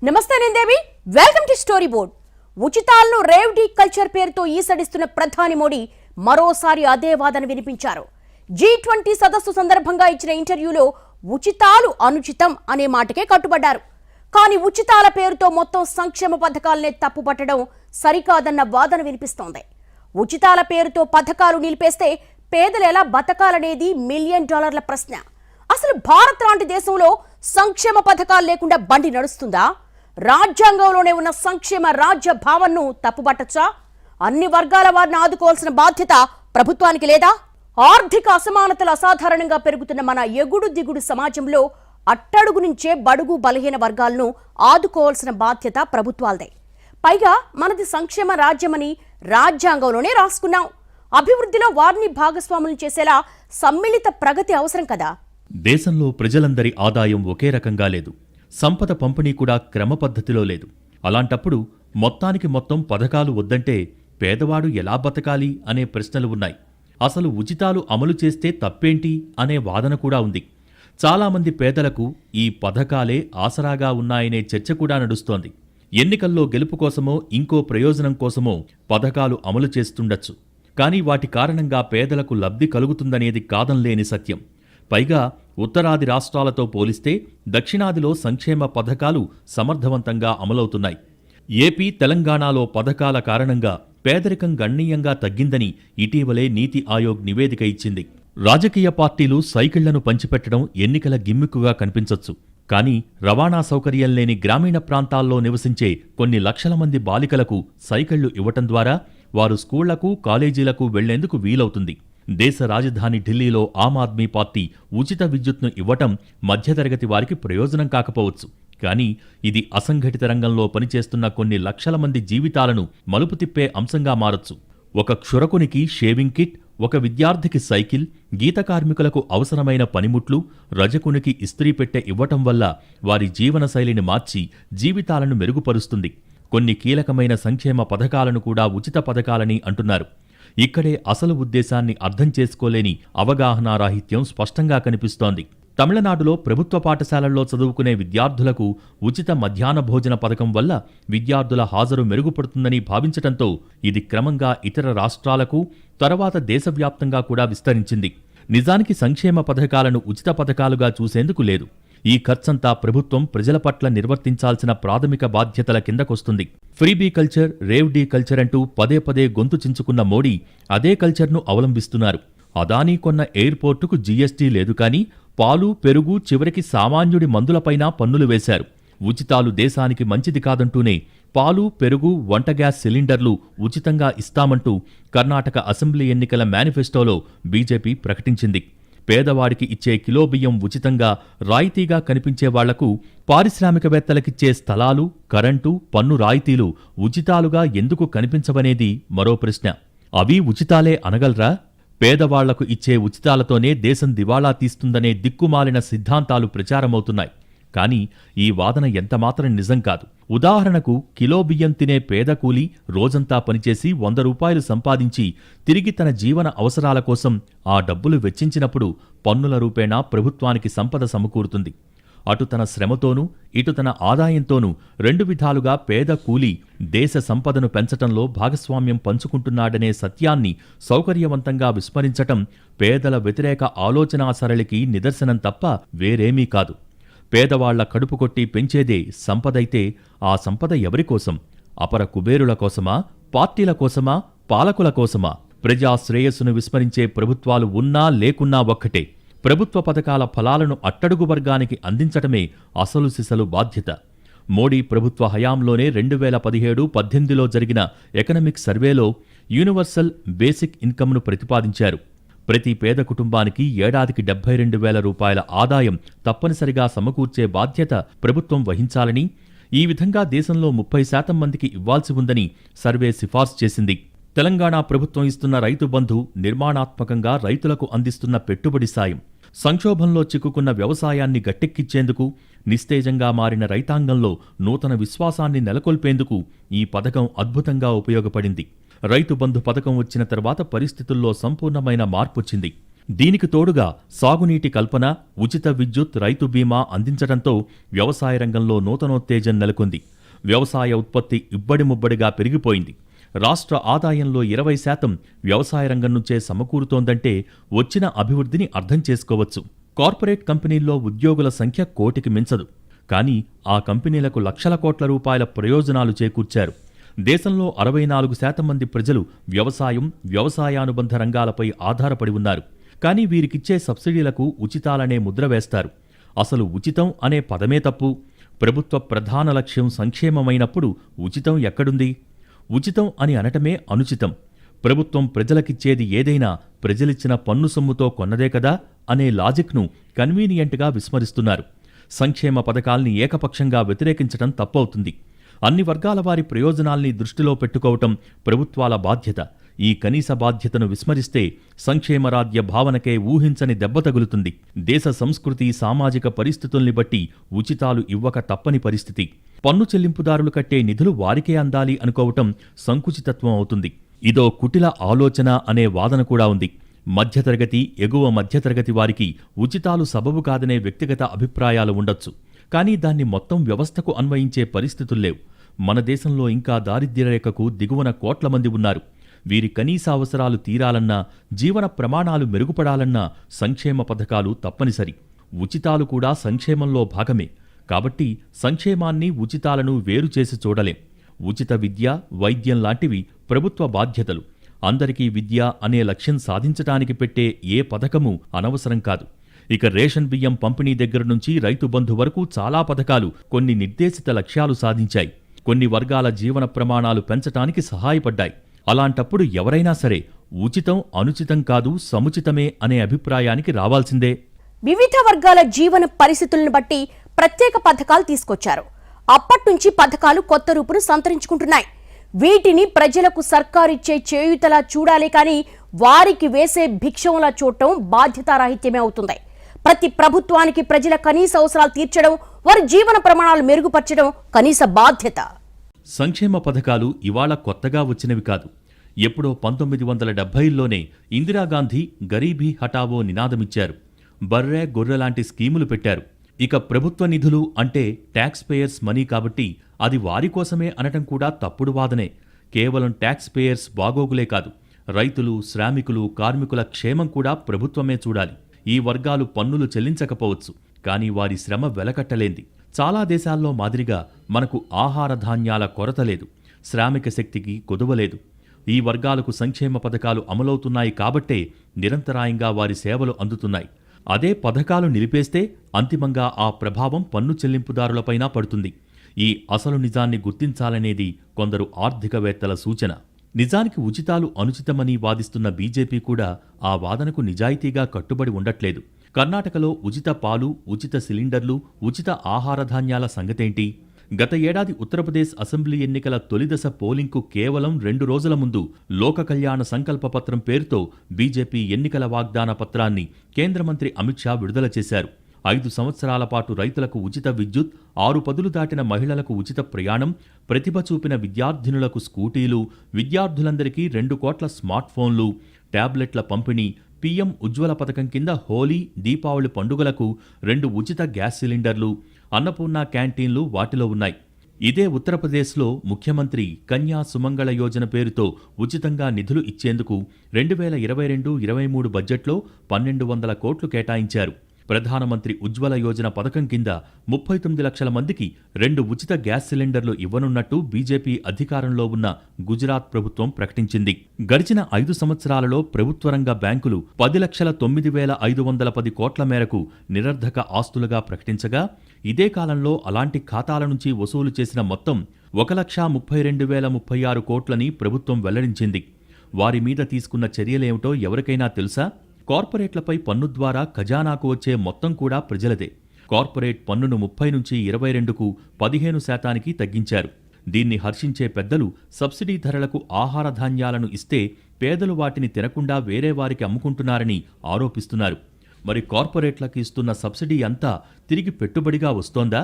నమస్తే నిందేవి welcome to story board. ఉచితాలను రేవ్ డీ కల్చర్ పేరుతో ఈసడిస్తున్న ప్రధాని మోడీ మరోసారి అదే వాదన వినిపించారు. G20 సదస్సు సందర్భంగా ఇచ్చిన ఇంటర్వ్యూలో ఉచితాలు అనుచితం అనే మాటకే కట్టుబడ్డారు. కానీ ఉచితాల పేరుతో మొత్తం సంక్షేమ పథకాలనే తప్పుపట్టడం సరికాదన్న వాదన వినిపిస్తోంది. ఉచితాల పేరుతో పథకాలు నిలిపేస్తే పేదలు ఎలా బతకాలనేది $1 మిలియన్ ప్రశ్న. అసలు భారత్ లాంటి దేశంలో సంక్షేమ పథకాలు లేకుండా బండి నడుస్తుందా? రాజ్యాంగంలోనే ఉన్న సంక్షేమ రాజ్య భావనను తప్పుపట్టచ్చా? అన్ని వర్గాల వారిని ఆదుకోవాల్సిన బాధ్యత ప్రభుత్వానికి లేదా? ఆర్థిక అసమానతలు అసాధారణంగా పెరుగుతున్న మన ఎగుడు దిగుడు సమాజంలో అట్టడుగు నుంచే బడుగు బలహీన వర్గాలను ఆదుకోవాల్సిన బాధ్యత ప్రభుత్వాలదే. పైగా మనది సంక్షేమ రాజ్యమని రాజ్యాంగంలోనే రాసుకున్నాం. అభివృద్ధిలో వారిని భాగస్వాములు చేసేలా సమ్మిళిత ప్రగతి అవసరం కదా. దేశంలో ప్రజలందరి ఆదాయం ఒకే రకంగా లేదు. సంపద పంపిణీ కూడా క్రమ పద్ధతిలో లేదు. అలాంటప్పుడు మొత్తానికి మొత్తం పథకాలు వద్దంటే పేదవాడు ఎలా బతకాలి అనే ప్రశ్నలు ఉన్నాయి. అసలు ఉచితాలు అమలు చేస్తే తప్పేంటి అనే వాదన కూడా ఉంది. చాలామంది పేదలకు ఈ పథకాలే ఆసరాగా ఉన్నాయనే చర్చ కూడా నడుస్తోంది. ఎన్నికల్లో గెలుపు కోసమో ఇంకో ప్రయోజనం కోసమో పథకాలు అమలు చేస్తుండొచ్చు. కానీ వాటి కారణంగా పేదలకు లబ్ధి కలుగుతుందనేది కాదంలేని సత్యం. పైగా ఉత్తరాది రాష్ట్రాలతో పోలిస్తే దక్షిణాదిలో సంక్షేమ పథకాలు సమర్థవంతంగా అమలవుతున్నాయి. ఏపీ, తెలంగాణలో పథకాల కారణంగా పేదరికం గణనీయంగా తగ్గిందని ఇటీవలే నీతి ఆయోగ్ నివేదిక ఇచ్చింది. రాజకీయ పార్టీలు సైకిళ్లను పంచిపెట్టడం ఎన్నికల గిమ్మిక్కుగా కనిపించొచ్చు. కానీ రవాణా సౌకర్యం లేని గ్రామీణ ప్రాంతాల్లో నివసించే కొన్ని లక్షల మంది బాలికలకు సైకిళ్లు ఇవ్వటం ద్వారా వారు స్కూళ్లకు, కాలేజీలకు వెళ్లేందుకు వీలవుతుంది. దేశ రాజధాని ఢిల్లీలో ఆమ్ ఆద్మీ పార్టీ ఉచిత విద్యుత్ను ఇవ్వటం మధ్యతరగతి వారికి ప్రయోజనం కాకపోవచ్చు. కానీ ఇది అసంఘటిత రంగంలో పనిచేస్తున్న కొన్ని లక్షల మంది జీవితాలను మలుపు తిప్పే అంశంగా మారొచ్చు. ఒక క్షురకునికి షేవింగ్ కిట్, ఒక విద్యార్థికి సైకిల్, గీత కార్మికులకు అవసరమైన పనిముట్లు, రజకునికి ఇస్త్రీ పెట్టె ఇవ్వటం వల్ల వారి జీవనశైలిని మార్చి జీవితాలను మెరుగుపరుస్తుంది. కొన్ని కీలకమైన సంక్షేమ పథకాలను కూడా ఉచిత పథకాలని అంటున్నారు. ఇక్కడే అసలు ఉద్దేశాన్ని అర్థం చేసుకోలేని అవగాహనారాహిత్యం స్పష్టంగా కనిపిస్తోంది. తమిళనాడులో ప్రభుత్వ పాఠశాలల్లో చదువుకునే విద్యార్థులకు ఉచిత మధ్యాహ్న భోజన పథకం వల్ల విద్యార్థుల హాజరు మెరుగుపడుతుందని భావించటంతో ఇది క్రమంగా ఇతర రాష్ట్రాలకు, తర్వాత దేశవ్యాప్తంగా కూడా విస్తరించింది. నిజానికి సంక్షేమ పథకాలను ఉచిత పథకాలుగా చూసేందుకు లేదు. ఈ ఖర్చంతా ప్రభుత్వం ప్రజల పట్ల నిర్వర్తించాల్సిన ప్రాథమిక బాధ్యతల కిందకొస్తుంది. Freebie culture, revdi culture అంటూ పదే పదే గొంతు చించుకున్న మోడీ అదే కల్చర్ను అవలంబిస్తున్నారు. అదానీ కొన్న ఎయిర్పోర్టుకు జీఎస్టీ లేదు, కానీ పాలు, పెరుగు, చివరికి సామాన్యుడి మందులపైనా పన్నులు వేశారు. ఉచితాలు దేశానికి మంచిది కాదంటూనే పాలు, పెరుగు, వంట గ్యాస్ సిలిండర్లు ఉచితంగా ఇస్తామంటూ కర్ణాటక అసెంబ్లీ ఎన్నికల మేనిఫెస్టోలో బీజేపీ ప్రకటించింది. పేదవాడికి ఇచ్చే కిలో బియ్యం ఉచితంగా, రాయితీగా కనిపించే వాళ్లకు పారిశ్రామికవేత్తలకిచ్చే స్థలాలు, కరెంటు, పన్ను రాయితీలు ఉచితాలుగా ఎందుకు కనిపించవనేది మరో ప్రశ్న. అవి ఉచితాలే అనగలరా? పేదవాళ్లకు ఇచ్చే ఉచితాలతోనే దేశం దివాళా తీస్తుందనే దిక్కుమాలిన సిద్ధాంతాలు ప్రచారమవుతున్నాయి. కానీ ఈ వాదన ఎంతమాత్రం నిజం కాదు. ఉదాహరణకు, కిలో బియ్యం తినే పేద కూలి రోజంతా పనిచేసి ₹100 సంపాదించి తిరిగి తన జీవన అవసరాల కోసం ఆ డబ్బులు వెచ్చించినప్పుడు పన్నుల రూపేణా ప్రభుత్వానికి సంపద సమకూరుతుంది. అటు తన శ్రమతోనూ, ఇటు తన ఆదాయంతోనూ రెండు విధాలుగా పేద కూలి దేశ సంపదను పెంచటంలో భాగస్వామ్యం పంచుకుంటున్నాడనే సత్యాన్ని సౌకర్యవంతంగా విస్మరించటం పేదల వ్యతిరేక ఆలోచనా సరళికి నిదర్శనం తప్ప వేరేమీ కాదు. పేదవాళ్ల కడుపు కొట్టి పెంచేదే సంపదైతే ఆ సంపద ఎవరికోసం? అపర కుబేరుల కోసమా? పార్టీల కోసమా? పాలకుల కోసమా? ప్రజా శ్రేయస్సును విస్మరించే ప్రభుత్వాలు ఉన్నా లేకున్నా ఒక్కటే. ప్రభుత్వ పథకాల ఫలాలను అట్టడుగు వర్గానికి అందించటమే అసలు సిసలు బాధ్యత. మోడీ ప్రభుత్వ హయాంలోనే 2017-18లో జరిగిన ఎకనమిక్ సర్వేలో యూనివర్సల్ బేసిక్ ఇన్కమ్ను ప్రతిపాదించారు. ప్రతి పేద కుటుంబానికి ఏడాదికి ₹72,000 ఆదాయం తప్పనిసరిగా సమకూర్చే బాధ్యత ప్రభుత్వం వహించాలని, ఈ విధంగా దేశంలో 30% మందికి ఇవ్వాల్సి ఉందని సర్వే సిఫార్సు చేసింది. తెలంగాణ ప్రభుత్వం ఇస్తున్న రైతు బంధు నిర్మాణాత్మకంగా రైతులకు అందిస్తున్న పెట్టుబడి సాయం, సంక్షోభంలో చిక్కుకున్న వ్యవసాయాన్ని గట్టెక్కించేందుకు, నిస్తేజంగా మారిన రైతాంగంలో నూతన విశ్వాసాన్ని నెలకొల్పేందుకు ఈ పథకం అద్భుతంగా ఉపయోగపడింది. రైతు బంధు పథకం వచ్చిన తర్వాత పరిస్థితుల్లో సంపూర్ణమైన మార్పొచ్చింది. దీనికి తోడుగా సాగునీటి కల్పన, ఉచిత విద్యుత్, రైతు బీమా అందించడంతో వ్యవసాయ రంగంలో నూతనోత్తేజం నెలకొంది. వ్యవసాయ ఉత్పత్తి ఇబ్బడిముబ్బడిగా పెరిగిపోయింది. రాష్ట్ర ఆదాయంలో 20% వ్యవసాయ రంగం నుంచే సమకూరుతోందంటే వచ్చిన అభివృద్ధిని అర్థం చేసుకోవచ్చు. కార్పొరేట్ కంపెనీల్లో ఉద్యోగుల సంఖ్య 1 కోటికి మించదు. కానీ ఆ కంపెనీలకు లక్షల కోట్ల రూపాయల ప్రయోజనాలు చేకూర్చారు. దేశంలో 64% మంది ప్రజలు వ్యవసాయం, వ్యవసాయానుబంధ రంగాలపై ఆధారపడి ఉన్నారు. కానీ వీరికిచ్చే సబ్సిడీలకు ఉచితాలనే ముద్ర వేస్తారు. అసలు ఉచితం అనే పదమే తప్పు. ప్రభుత్వ ప్రధాన లక్ష్యం సంక్షేమమైనప్పుడు ఉచితం ఎక్కడుంది? ఉచితం అని అనటమే అనుచితం. ప్రభుత్వం ప్రజలకిచ్చేది ఏదైనా ప్రజలిచ్చిన పన్ను సొమ్ముతో కొన్నదే కదా అనే లాజిక్ను కన్వీనియంట్గా విస్మరిస్తున్నారు. సంక్షేమ పథకాల్ని ఏకపక్షంగా వ్యతిరేకించటం తప్పవుతుంది. అన్ని వర్గాల వారి ప్రయోజనాల్ని దృష్టిలో పెట్టుకోవటం ప్రభుత్వాల బాధ్యత. ఈ కనీస బాధ్యతను విస్మరిస్తే సంక్షేమరాజ్య భావనకే ఊహించని దెబ్బ తగులుతుంది. దేశ సంస్కృతి, సామాజిక పరిస్థితుల్ని బట్టి ఉచితాలు ఇవ్వక తప్పని పరిస్థితి. పన్ను చెల్లింపుదారులు కట్టే నిధులు వారికే అందాలి అనుకోవటం సంకుచితత్వం అవుతుంది. ఇదో కుటిల ఆలోచన అనే వాదన కూడా ఉంది. మధ్యతరగతి, ఎగువ మధ్యతరగతి వారికి ఉచితాలు సబబు కాదనే వ్యక్తిగత అభిప్రాయాలు ఉండొచ్చు. కానీ దాన్ని మొత్తం వ్యవస్థకు అన్వయించే పరిస్థితుల్లేవు. మన దేశంలో ఇంకా దారిద్ర్యరేఖకు దిగువన కోట్ల మంది ఉన్నారు. వీరి కనీస అవసరాలు తీరాలన్నా, జీవన ప్రమాణాలు మెరుగుపడాలన్నా సంక్షేమ పథకాలు తప్పనిసరి. ఉచితాలు కూడా సంక్షేమంలో భాగమే. కాబట్టి సంక్షేమాన్ని, ఉచితాలను వేరు చేసి చూడలేం. ఉచిత విద్య, వైద్యం లాంటివి ప్రభుత్వ బాధ్యతలు. అందరికీ విద్య అనే లక్ష్యం సాధించటానికి పెట్టే ఏ పథకమూ అనవసరం కాదు. ఇక రేషన్ బియ్యం పంపిణీ దగ్గర నుంచి రైతు బంధు వరకు చాలా పథకాలు కొన్ని నిర్దేశిత లక్ష్యాలు సాధించాయి. కొన్ని వర్గాల జీవన ప్రమాణాలు పెంచటానికి సహాయపడ్డాయి. అలాంటప్పుడు ఎవరైనా సరే ఉచితం అనుచితం కాదు, సముచితమే అనే అభిప్రాయానికి రావాల్సిందే. వివిధ వర్గాల జీవన పరిస్థితులను బట్టి ప్రత్యేక పథకాలు తీసుకొచ్చారు. అప్పట్నుంచి పథకాలు కొత్త రూపును సంతరించుకుంటున్నాయి. వీటిని ప్రజలకు సర్కారిచ్చే చేయూతలా చూడాలి, కానీ వారికి వేసే భిక్షంలా చూడటం బాధ్యతారాహిత్యమే అవుతుంది. ప్రతి ప్రభుత్వానికి ప్రజల కనీస అవసరాలు తీర్చడం, వారి జీవన ప్రమాణాలు మెరుగుపరచడం కనీస బాధ్యత. సంక్షేమ పథకాలు ఇవాళ కొత్తగా వచ్చినవి కాదు. ఎప్పుడో 1970ల్లోనే ఇందిరాగాంధీ గరీబీ హఠావో నినాదమిచ్చారు. బర్రె, గొర్రెలాంటి స్కీములు పెట్టారు. ఇక ప్రభుత్వ నిధులు అంటే ట్యాక్స్ పేయర్స్ మనీ కాబట్టి అది వారి కోసమే అనటం కూడా తప్పుడు వాదనే. కేవలం ట్యాక్స్ పేయర్స్ బాగోగులే కాదు, రైతులు, శ్రామికులు, కార్మికుల క్షేమం కూడా ప్రభుత్వమే చూడాలి. ఈ వర్గాలు పన్నులు చెల్లించకపోవచ్చు, కానీ వారి శ్రమ వెలకట్టలేంది. చాలా దేశాల్లో మాదిరిగా మనకు ఆహార ధాన్యాల కొరత లేదు, శ్రామిక శక్తికి కొదువలేదు. ఈ వర్గాలకు సంక్షేమ పథకాలు అమలవుతున్నాయి కాబట్టే నిరంతరాయంగా వారి సేవలు అందుతున్నాయి. అదే పథకాలు నిలిపేస్తే అంతిమంగా ఆ ప్రభావం పన్ను చెల్లింపుదారులపైనా పడుతుంది. ఈ అసలు నిజాన్ని గుర్తించాలనేది కొందరు ఆర్థికవేత్తల సూచన. నిజానికి ఉచితాలు అనుచితమని వాదిస్తున్న బీజేపీ కూడా ఆ వాదనకు నిజాయితీగా కట్టుబడి ఉండట్లేదు. కర్ణాటకలో ఉచిత పాలు, ఉచిత సిలిండర్లు, ఉచిత ఆహార ధాన్యాల సంగతేంటి? గత ఏడాది ఉత్తరప్రదేశ్ అసెంబ్లీ ఎన్నికల తొలిదశ పోలింగ్కు కేవలం 2 రోజుల ముందు లోక కళ్యాణ సంకల్ప పత్రం పేరుతో బీజేపీ ఎన్నికల వాగ్దాన పత్రాన్ని కేంద్ర మంత్రి అమిత్ షా విడుదల చేశారు. 5 సంవత్సరాల పాటు రైతులకు ఉచిత విద్యుత్, 6 పదులు దాటిన మహిళలకు ఉచిత ప్రయాణం, ప్రతిభ చూపిన విద్యార్థినులకు స్కూటీలు, విద్యార్థులందరికీ 2 కోట్ల స్మార్ట్ ఫోన్లు, ట్యాబ్లెట్ల పంపిణీ, పీఎం ఉజ్వల పథకం కింద హోలీ, దీపావళి పండుగలకు 2 ఉచిత గ్యాస్ సిలిండర్లు, అన్నపూర్ణ క్యాంటీన్లు వాటిలో ఉన్నాయి. ఇదే ఉత్తరప్రదేశ్లో ముఖ్యమంత్రి కన్యా సుమంగళ యోజన పేరుతో ఉచితంగా నిధులు ఇచ్చేందుకు 2022-23 బడ్జెట్లో 1200 కోట్లు కేటాయించారు. ప్రధానమంత్రి ఉజ్వల యోజన పథకం కింద 39 లక్షల మందికి 2 ఉచిత గ్యాస్ సిలిండర్లు ఇవ్వనున్నట్టు బీజేపీ అధికారంలో ఉన్న గుజరాత్ ప్రభుత్వం ప్రకటించింది. గడిచిన 5 సంవత్సరాలలో ప్రభుత్వ రంగ బ్యాంకులు 10,09,510 కోట్ల మేరకు నిరర్ధక ఆస్తులుగా ప్రకటించగా, ఇదే కాలంలో అలాంటి ఖాతాల నుంచి వసూలు చేసిన మొత్తం 1,32,036 కోట్లని ప్రభుత్వం వెల్లడించింది. వారి మీద తీసుకున్న చర్యలేమిటో ఎవరికైనా తెలుసా? కార్పొరేట్లపై పన్ను ద్వారా ఖజానాకు వచ్చే మొత్తం కూడా ప్రజలదే. కార్పొరేట్ పన్నును 30 నుంచి 22కు 15% తగ్గించారు. దీన్ని హర్షించే పెద్దలు సబ్సిడీ ధరలకు ఆహార ధాన్యాలను ఇస్తే పేదలు వాటిని తినకుండా వేరే వారికి అమ్ముకుంటున్నారని ఆరోపిస్తున్నారు. మరి కార్పొరేట్లకు ఇస్తున్న సబ్సిడీ అంతా తిరిగి పెట్టుబడిగా వస్తోందా?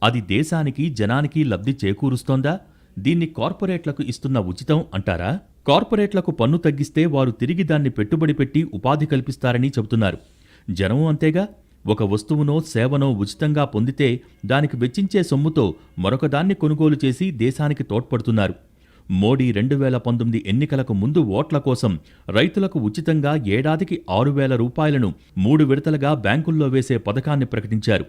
అది దేశానికి, జనానికి లబ్ధి చేకూరుస్తోందా? దీన్ని కార్పొరేట్లకు ఇస్తున్న ఉచితం అంటారా? కార్పొరేట్లకు పన్ను తగ్గిస్తే వారు తిరిగి దాన్ని పెట్టుబడి పెట్టి ఉపాధి కల్పిస్తారని చెబుతున్నారు. జనం అంతేగా. ఒక వస్తువునో సేవనో ఉచితంగా పొందితే దానికి వెచ్చించే సొమ్ముతో మరొకదాన్ని కొనుగోలు చేసి దేశానికి తోడ్పడుతున్నారు. మోడీ 2019 ఎన్నికలకు ముందు ఓట్ల కోసం రైతులకు ఉచితంగా ఏడాదికి 6,000 రూపాయలను 3 విడతలుగా బ్యాంకుల్లో వేసే పథకాన్ని ప్రకటించారు.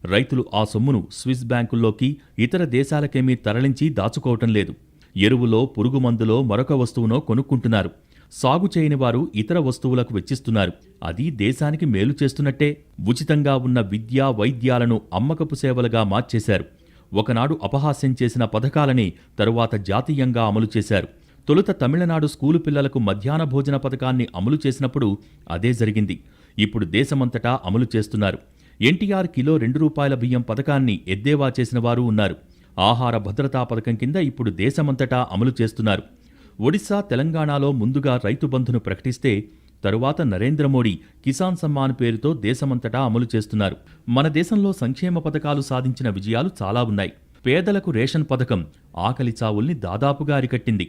రైతులు ఆ సొమ్మును స్విస్ బ్యాంకుల్లోకి, ఇతర దేశాలకేమీ తరలించి దాచుకోవటం లేదు. ఎరువులో, పురుగుమందులో, మరొక వస్తువునో కొనుక్కుంటున్నారు. సాగు చేయని వారు ఇతర వస్తువులకు వెచ్చిస్తున్నారు. అది దేశానికి మేలు చేస్తున్నట్టే. ఉచితంగా ఉన్న విద్య, వైద్యాలను అమ్మకపు సేవలుగా మార్చేశారు. ఒకనాడు అపహాస్యం చేసిన పథకాలని తరువాత జాతీయంగా అమలు చేశారు. తొలుత తమిళనాడు స్కూలు పిల్లలకు మధ్యాహ్న భోజన పథకాన్ని అమలు చేసినప్పుడు అదే జరిగింది. ఇప్పుడు దేశమంతటా అమలు చేస్తున్నారు. ఎన్టీఆర్ కిలో 2 రూపాయల బియ్యం పథకాన్ని ఎద్దేవా చేసిన వారు ఉన్నారు. ఆహార భద్రతా పథకం కింద ఇప్పుడు దేశమంతటా అమలు చేస్తున్నారు. ఒడిశా, తెలంగాణలో ముందుగా రైతు బంధును ప్రకటిస్తే తరువాత నరేంద్ర మోడీ కిసాన్ సమ్మాన్ పేరుతో దేశమంతటా అమలు చేస్తున్నారు. మన దేశంలో సంక్షేమ పథకాలు సాధించిన విజయాలు చాలా ఉన్నాయి. పేదలకు రేషన్ పథకం ఆకలి చావుల్ని దాదాపుగా అరికట్టింది.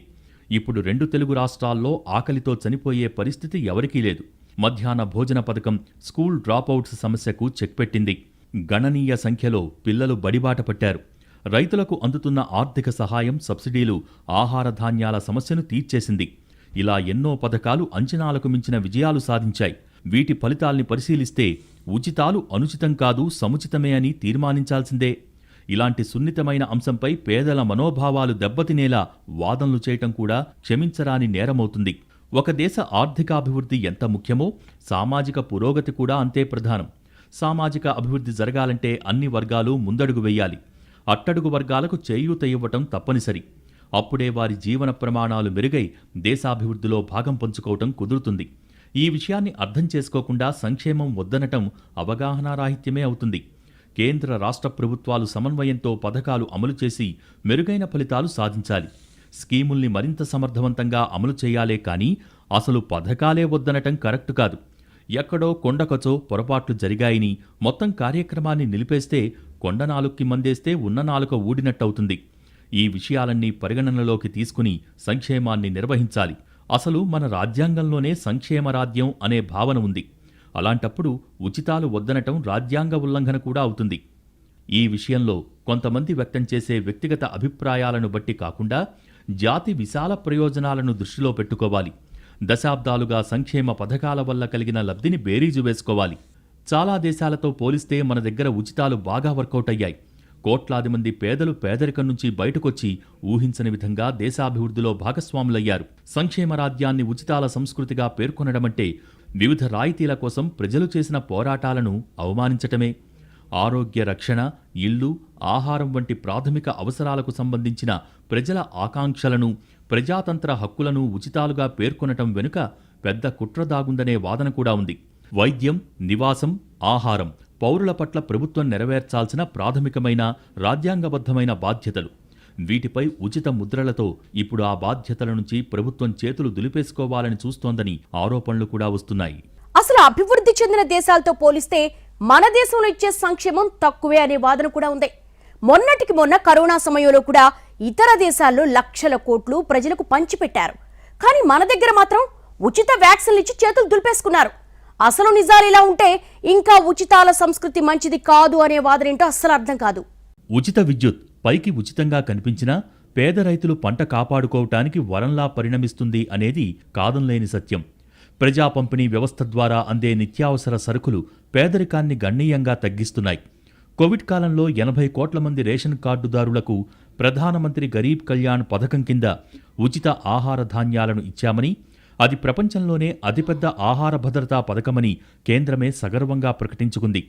ఇప్పుడు 2 తెలుగు రాష్ట్రాల్లో ఆకలితో చనిపోయే పరిస్థితి ఎవరికీ లేదు. మధ్యాహ్న భోజన పథకం స్కూల్ డ్రాపౌట్స్ సమస్యకు చెక్ పెట్టింది. గణనీయ సంఖ్యలో పిల్లలు బడిబాట పట్టారు. రైతులకు అందుతున్న ఆర్థిక సహాయం, సబ్సిడీలు ఆహార ధాన్యాల సమస్యను తీర్చేసింది. ఇలా ఎన్నో పథకాలు అంచనాలకు మించిన విజయాలు సాధించాయి. వీటి ఫలితాల్ని పరిశీలిస్తే ఉచితాలు అనుచితం కాదు, సముచితమే అని తీర్మానించాల్సిందే. ఇలాంటి సున్నితమైన అంశంపై పేదల మనోభావాలు దెబ్బతినేలా వాదనలు చేయటం కూడా క్షమించరాని నేరమవుతుంది. ఒక దేశ ఆర్థికాభివృద్ధి ఎంత ముఖ్యమో సామాజిక పురోగతి కూడా అంతే ప్రధానం. సామాజిక అభివృద్ధి జరగాలంటే అన్ని వర్గాలు ముందడుగు వెయ్యాలి. అట్టడుగు వర్గాలకు చేయూత ఇవ్వటం తప్పనిసరి. అప్పుడే వారి జీవన ప్రమాణాలు మెరుగై దేశాభివృద్ధిలో భాగం పంచుకోవటం కుదురుతుంది. ఈ విషయాన్ని అర్థం చేసుకోకుండా సంక్షేమం వద్దనటం అవగాహనారాహిత్యమే అవుతుంది. కేంద్ర, రాష్ట్ర ప్రభుత్వాలు సమన్వయంతో పథకాలు అమలు చేసి మెరుగైన ఫలితాలు సాధించాలి. స్కీముల్ని మరింత సమర్థవంతంగా అమలు చేయాలే కానీ అసలు పథకాలే వద్దనటం కరెక్టు కాదు. ఎక్కడో కొండకచో పొరపాట్లు జరిగాయని మొత్తం కార్యక్రమాన్ని నిలిపేస్తే కొండ నాలుక్కి మందేస్తే ఉన్న నాలుక ఊడినట్టవుతుంది. ఈ విషయాలన్నీ పరిగణనలోకి తీసుకుని సంక్షేమాన్ని నిర్వహించాలి. అసలు మన రాజ్యాంగంలోనే సంక్షేమ రాజ్యం అనే భావన ఉంది. అలాంటప్పుడు ఉచితాలు వద్దనటం రాజ్యాంగ ఉల్లంఘన కూడా అవుతుంది. ఈ విషయంలో కొంతమంది వ్యక్తం చేసే వ్యక్తిగత అభిప్రాయాలను బట్టి కాకుండా జాతి విశాల ప్రయోజనాలను దృష్టిలో పెట్టుకోవాలి. దశాబ్దాలుగా సంక్షేమ పథకాల వల్ల కలిగిన లబ్ధిని బేరీజు వేసుకోవాలి. చాలా దేశాలతో పోలిస్తే మన దగ్గర ఉచితాలు బాగా వర్కౌట్ అయ్యాయి. కోట్లాది మంది పేదలు పేదరికం నుంచి బయటకొచ్చి ఊహించని విధంగా దేశాభివృద్ధిలో భాగస్వాములయ్యారు. సంక్షేమ రాజ్యాన్ని ఉచితాల సంస్కృతిగా పేర్కొనడమంటే వివిధ రాయితీల కోసం ప్రజలు చేసిన పోరాటాలను అవమానించటమే. ఆరోగ్య రక్షణ, ఇల్లు, ఆహారం వంటి ప్రాథమిక అవసరాలకు సంబంధించిన ప్రజల ఆకాంక్షలను, ప్రజాతంత్ర హక్కులను ఉచితాలుగా పేర్కొనటం వెనుక పెద్ద కుట్ర దాగుందనే వాదన కూడా ఉంది. వైద్యం, నివాసం, ఆహారం పౌరుల పట్ల ప్రభుత్వం నెరవేర్చాల్సిన ప్రాథమికమైన రాజ్యాంగబద్ధమైన బాధ్యతలు. వీటిపై ఉచిత ముద్రలతో ఇప్పుడు ఆ బాధ్యతల నుంచి ప్రభుత్వం చేతులు దులిపేసుకోవాలని చూస్తోందని ఆరోపణలు కూడా వస్తున్నాయి. అసలు అభివృద్ధి చెందిన దేశాలతో పోలిస్తే మన దేశంలో ఇచ్చే సంక్షేమం తక్కువే అనే వాదన కూడా ఉంది. మొన్నటికి మొన్న కరోనా సమయంలో కూడా ఇతర దేశాల్లో లక్షల కోట్లు ప్రజలకు పంచిపెట్టారు. కానీ మన దగ్గర మాత్రం ఉచిత వ్యాక్సిన్లు ఇచ్చి చేతులు దులిపేసుకున్నారు. అసలు నిజాలు ఇలా ఉంటే ఇంకా ఉచితాల సంస్కృతి మంచిది కాదు అనే వాదనేంటో అస్సలు అర్థం కాదు. ఉచిత విద్యుత్ పైకి ఉచితంగా కనిపించినా పేద రైతులు పంట కాపాడుకోవటానికి వరంలా పరిణమిస్తుంది అనేది కాదంలేని సత్యం. ప్రజా పంపిణీ వ్యవస్థ ద్వారా అందే నిత్యావసర సరుకులు పేదరికాన్ని గణనీయంగా తగ్గిస్తున్నాయి. కోవిడ్ కాలంలో 80 కోట్ల మంది రేషన్ కార్డుదారులకు ప్రధానమంత్రి గరీబ్ కళ్యాణ్ పథకం కింద ఉచిత ఆహార ధాన్యాలను ఇచ్చామని, అది ప్రపంచంలోనే అతిపెద్ద ఆహార భద్రతా పథకమని కేంద్రమే సగర్వంగా ప్రకటించుకుంది.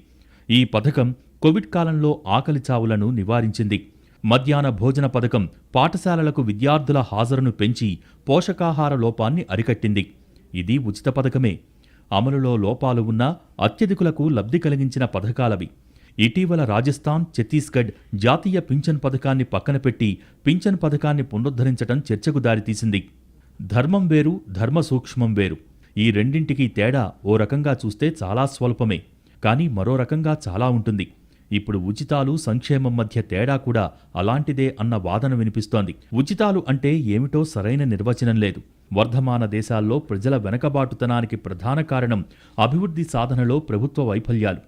ఈ పథకం కోవిడ్ కాలంలో ఆకలి చావులను నివారించింది. మధ్యాహ్న భోజన పథకం పాఠశాలలకు విద్యార్థుల హాజరును పెంచి పోషకాహార లోపాన్ని అరికట్టింది. ఇది ఉచిత పథకమే. అమలులో లోపాలు ఉన్నా అత్యధికులకు లబ్ధి కలిగించిన పథకాలవి. ఇటీవల రాజస్థాన్, ఛత్తీస్గఢ్ జాతీయ పింఛన్ పథకాన్ని పక్కన పెట్టి పింఛన్ పథకాన్ని పునరుద్ధరించడం చర్చకు దారితీసింది. ధర్మం వేరు, ధర్మ సూక్ష్మం వేరు. ఈ రెండింటికీ తేడా ఓ రకంగా చూస్తే చాలా స్వల్పమే, కానీ మరో రకంగా చాలా ఉంటుంది. ఇప్పుడు ఉచితాలు సంక్షేమం మధ్య తేడా కూడా అలాంటిదే అన్న వాదన వినిపిస్తోంది. ఉచితాలు అంటే ఏమిటో సరైన నిర్వచనం లేదు. వర్ధమాన దేశాల్లో ప్రజల వెనకబాటుతనానికి ప్రధాన కారణం అభివృద్ధి సాధనలో ప్రభుత్వ వైఫల్యాలు.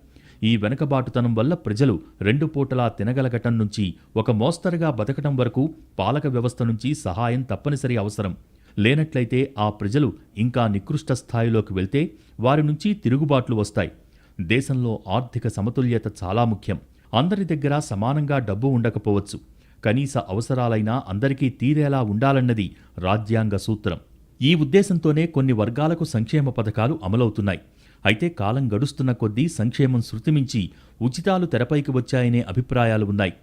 ఈ వెనకబాటుతనం వల్ల ప్రజలు 2 పూటలా తినగలగటం నుంచి ఒక మోస్తరుగా బతకటం వరకు పాలక వ్యవస్థ నుంచి సహాయం తప్పనిసరి అవసరం. లేనట్లయితే ఆ ప్రజలు ఇంకా నికృష్ట స్థాయిలోకి వెళ్తే వారి నుంచి తిరుగుబాట్లు వస్తాయి. దేశంలో ఆర్థిక సమతుల్యత చాలా ముఖ్యం. అందరి దగ్గర సమానంగా డబ్బు ఉండకపోవచ్చు. కనీస అవసరాలైనా అందరికీ తీరేలా ఉండాలన్నది రాజ్యాంగ సూత్రం. ఈ ఉద్దేశంతోనే కొన్ని వర్గాలకు సంక్షేమ పథకాలు అమలవుతున్నాయి. అయితే కాలం గడుస్తున్న కొద్దీ సంక్షేమం శృతిమించి ఉచితాలు తెరపైకి వచ్చాయనే అభిప్రాయాలు ఉన్నాయి.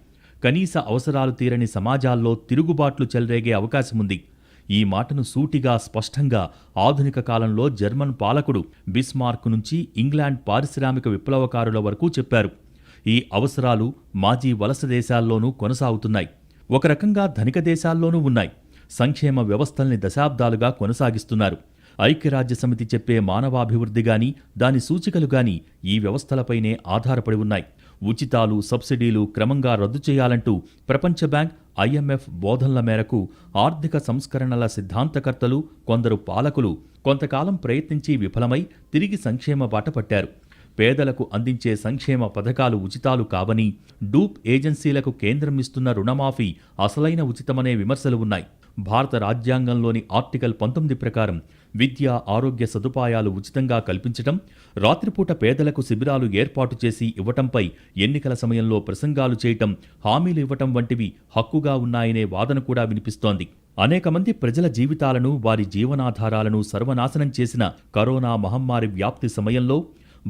కనీస అవసరాలు తీరని సమాజాల్లో తిరుగుబాట్లు చెలరేగే అవకాశముంది. ఈ మాటను సూటిగా స్పష్టంగా ఆధునిక కాలంలో జర్మన్ పాలకుడు బిస్మార్క్ నుంచి ఇంగ్లాండ్ పారిశ్రామిక విప్లవకారుల వరకు చెప్పారు. ఈ అవసరాలు మాజీ వలస దేశాల్లోనూ కొనసాగుతున్నాయి. ఒక రకంగా ధనిక దేశాల్లోనూ ఉన్నాయి. సంక్షేమ వ్యవస్థల్ని దశాబ్దాలుగా కొనసాగిస్తున్నారు. ఐక్యరాజ్యసమితి చెప్పే మానవాభివృద్ధి గాని దాని సూచికలు గాని ఈ వ్యవస్థలపైనే ఆధారపడి ఉన్నాయి. ఉచితాలు, సబ్సిడీలు క్రమంగా రద్దు చేయాలంటూ ప్రపంచ బ్యాంక్, IMF బోధనల మేరకు ఆర్థిక సంస్కరణల సిద్ధాంతకర్తలు, కొందరు పాలకులు కొంతకాలం ప్రయత్నించి విఫలమై తిరిగి సంక్షేమ బాట పట్టారు. పేదలకు అందించే సంక్షేమ పథకాలు ఉచితాలు కావని, డూప్ ఏజెన్సీలకు కేంద్రం ఇస్తున్న రుణమాఫీ అసలైన ఉచితమనే విమర్శలు ఉన్నాయి. భారత రాజ్యాంగంలోని ఆర్టికల్ 19 ప్రకారం విద్య, ఆరోగ్య సదుపాయాలు ఉచితంగా కల్పించటం, రాత్రిపూట పేదలకు శిబిరాలు ఏర్పాటు చేసి ఇవ్వటంపై ఎన్నికల సమయంలో ప్రసంగాలు చేయటం, హామీలు ఇవ్వటం వంటివి హక్కుగా ఉన్నాయనే వాదన కూడా వినిపిస్తోంది. అనేక మంది ప్రజల జీవితాలను, వారి జీవనాధారాలను సర్వనాశనం చేసిన కరోనా మహమ్మారి వ్యాప్తి సమయంలో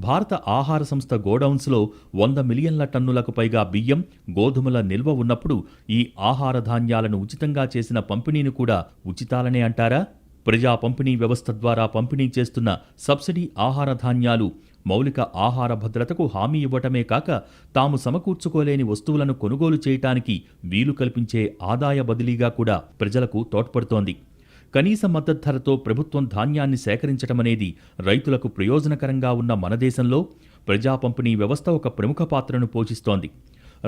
భారత ఆహార సంస్థ గోడౌన్స్లో 100 మిలియన్ల టన్నులకు పైగా బియ్యం, గోధుమల నిల్వ ఉన్నప్పుడు ఈ ఆహార ధాన్యాలను ఉచితంగా చేసిన పంపిణీని కూడా ఉచితాలనే అంటారా? ప్రజా పంపిణీ వ్యవస్థ ద్వారా పంపిణీ చేస్తున్న సబ్సిడీ ఆహార ధాన్యాలు మౌలిక ఆహార భద్రతకు హామీ ఇవ్వటమే కాక తాము సమకూర్చుకోలేని వస్తువులను కొనుగోలు చేయటానికి వీలు కల్పించే ఆదాయ బదిలీగా కూడా ప్రజలకు తోడ్పడుతోంది. కనీస మద్దతు ధరతో ప్రభుత్వం ధాన్యాన్ని సేకరించటమనేది రైతులకు ప్రయోజనకరంగా ఉన్న మన దేశంలో ప్రజా పంపిణీ వ్యవస్థ ఒక ప్రముఖ పాత్రను పోషిస్తోంది.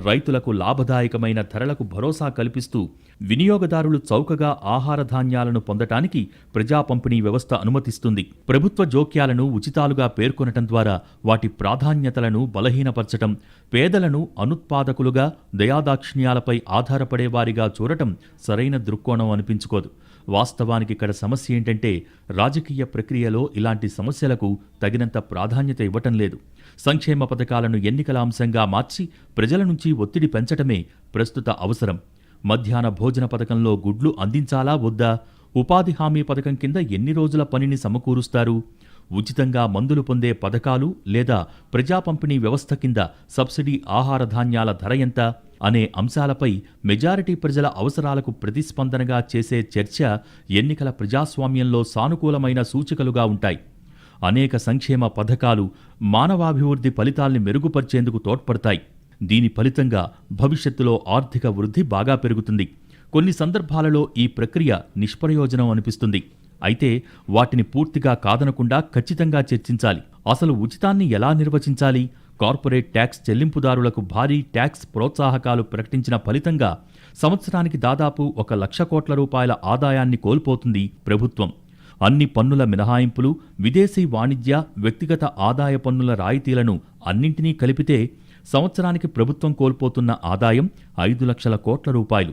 రైతులకు లాభదాయకమైన ధరలకు భరోసా కల్పిస్తూ వినియోగదారులు చౌకగా ఆహార ధాన్యాలను పొందటానికి ప్రజా పంపిణీ వ్యవస్థ అనుమతిస్తుంది. ప్రభుత్వ జోక్యాలను ఉచితాలుగా పేర్కొనటం ద్వారా వాటి ప్రాధాన్యతలను బలహీనపరచటం, పేదలను అనుత్పాదకులుగా, దయాదాక్షిణ్యాలపై ఆధారపడేవారిగా చూడటం సరైన దృక్కోణం అనిపించుకోదు. వాస్తవానికి ఇక్కడ సమస్య ఏంటంటే రాజకీయ ప్రక్రియలో ఇలాంటి సమస్యలకు తగినంత ప్రాధాన్యత ఇవ్వటం లేదు. సంక్షేమ పథకాలను ఎన్నికల అంశంగా మార్చి ప్రజల నుంచి ఒత్తిడి పెంచటమే ప్రస్తుత అవసరం. మధ్యాహ్న భోజన పథకంలో గుడ్లు అందించాలా వద్దా? ఉపాధి హామీ పథకం కింద ఎన్ని రోజుల పనిని సమకూరుస్తారు? ఉచితంగా మందులు పొందే పథకాలు లేదా ప్రజా పంపిణీ వ్యవస్థ కింద సబ్సిడీ ఆహార ధాన్యాల ధర ఎంత అనే అంశాలపై మెజారిటీ ప్రజల అవసరాలకు ప్రతిస్పందనగా చేసే చర్చ ఎన్నికల ప్రజాస్వామ్యంలో సానుకూలమైన సూచికలుగా ఉంటాయి. అనేక సంక్షేమ పథకాలు మానవాభివృద్ధి ఫలితాల్ని మెరుగుపరిచేందుకు తోడ్పడతాయి. దీని ఫలితంగా భవిష్యత్తులో ఆర్థిక వృద్ధి బాగా పెరుగుతుంది. కొన్ని సందర్భాలలో ఈ ప్రక్రియ నిష్ప్రయోజనం అనిపిస్తుంది. అయితే వాటిని పూర్తిగా కాదనకుండా ఖచ్చితంగా చర్చించాలి. అసలు ఉచితాన్ని ఎలా నిర్వచించాలి? కార్పొరేట్ ట్యాక్స్ చెల్లింపుదారులకు భారీ ట్యాక్స్ ప్రోత్సాహకాలు ప్రకటించిన ఫలితంగా సంవత్సరానికి దాదాపు 1,00,000 కోట్ల రూపాయల ఆదాయాన్ని కోల్పోతుంది ప్రభుత్వం. అన్ని పన్నుల మినహాయింపులు, విదేశీ వాణిజ్య, వ్యక్తిగత ఆదాయ పన్నుల రాయితీలను అన్నింటినీ కలిపితే సంవత్సరానికి ప్రభుత్వం కోల్పోతున్న ఆదాయం 5 లక్షల కోట్ల రూపాయలు.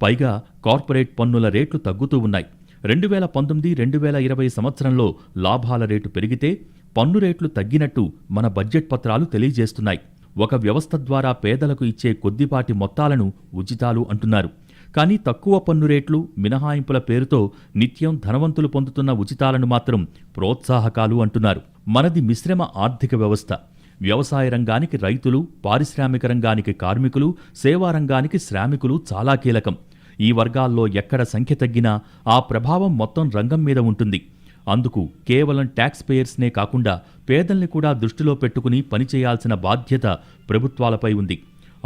పైగా కార్పొరేట్ పన్నుల రేట్లు తగ్గుతూ ఉన్నాయి. 2019-2020 సంవత్సరంలో లాభాల రేటు పెరిగితే పన్ను రేట్లు తగ్గినట్టు మన బడ్జెట్ పత్రాలు తెలియజేస్తున్నాయి. ఒక వ్యవస్థ ద్వారా పేదలకు ఇచ్చే కొద్దిపాటి మొత్తాలను ఉచితాలు అంటున్నారు. కానీ తక్కువ పన్ను రేట్లు, మినహాయింపుల పేరుతో నిత్యం ధనవంతులు పొందుతున్న ఉచితాలను మాత్రం ప్రోత్సాహకాలు అంటున్నారు. మనది మిశ్రమ ఆర్థిక వ్యవస్థ. వ్యవసాయ రంగానికి రైతులు, పారిశ్రామిక రంగానికి కార్మికులు, సేవా రంగానికి శ్రామికులు చాలా కీలకం. ఈ వర్గాల్లో ఎక్కడ సంఖ్య తగ్గినా ఆ ప్రభావం మొత్తం రంగం మీద ఉంటుంది. అందుకు కేవలం ట్యాక్స్ పేయర్స్నే కాకుండా పేదల్ని కూడా దృష్టిలో పెట్టుకుని పనిచేయాల్సిన బాధ్యత ప్రభుత్వాలపై ఉంది.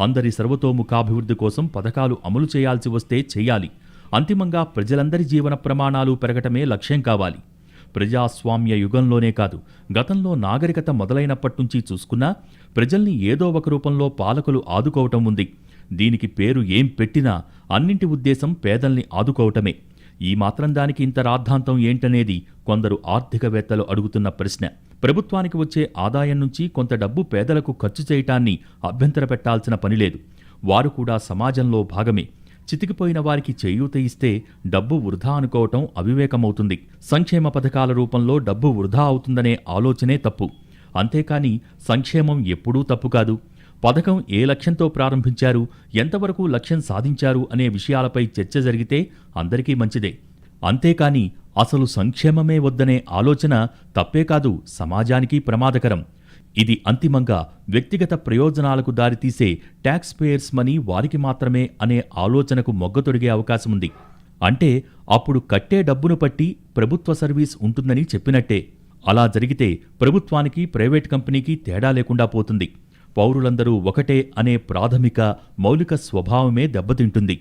అందరి సర్వతోముఖాభివృద్ధి కోసం పథకాలు అమలు చేయాల్సి వస్తే చేయాలి. అంతిమంగా ప్రజలందరి జీవన ప్రమాణాలు పెరగటమే లక్ష్యం కావాలి. ప్రజాస్వామ్య యుగంలోనే కాదు, గతంలో నాగరికత మొదలైనప్పటి నుంచి చూసుకున్నా ప్రజల్ని ఏదో ఒక రూపంలో పాలకులు ఆదుకోవటం ఉంది. దీనికి పేరు ఏం పెట్టినా అన్నింటి ఉద్దేశం పేదల్ని ఆదుకోవటమే. ఈ మాత్రం దానికి ఇంత రాద్ధాంతం ఏంటనేది కొందరు ఆర్థికవేత్తలు అడుగుతున్న ప్రశ్న. ప్రభుత్వానికి వచ్చే ఆదాయం నుంచి కొంత డబ్బు పేదలకు ఖర్చు చేయటాన్ని అభ్యంతర పెట్టాల్సిన పనిలేదు. వారు కూడా సమాజంలో భాగమే. చితికిపోయిన వారికి చేయూత ఇస్తే డబ్బు వృధా అనుకోవటం అవివేకమవుతుంది. సంక్షేమ పథకాల రూపంలో డబ్బు వృధా అవుతుందనే ఆలోచనే తప్పు. అంతేకాని సంక్షేమం ఎప్పుడూ తప్పు కాదు. పథకం ఏ లక్ష్యంతో ప్రారంభించారు, ఎంతవరకు లక్ష్యం సాధించారు అనే విషయాలపై చర్చ జరిగితే అందరికీ మంచిదే. అంతేకాని అసలు సంక్షేమమే వద్దనే ఆలోచన తప్పే కాదు, సమాజానికి ప్రమాదకరం. ఇది అంతిమంగా వ్యక్తిగత ప్రయోజనాలకు దారితీసే ట్యాక్స్ పేయర్స్ మనీ వారికి మాత్రమే అనే ఆలోచనకు మొగ్గతొడిగే అవకాశముంది. అంటే అప్పుడు కట్టే డబ్బును బట్టి ప్రభుత్వ సర్వీస్ ఉంటుందని చెప్పినట్టే. అలా జరిగితే ప్రభుత్వానికి, ప్రైవేట్ కంపెనీకి తేడా లేకుండా పోతుంది. పౌరులందరూ ఒకటే అనే ప్రాథమిక, మౌలిక స్వభావమే దెబ్బతింటుంది.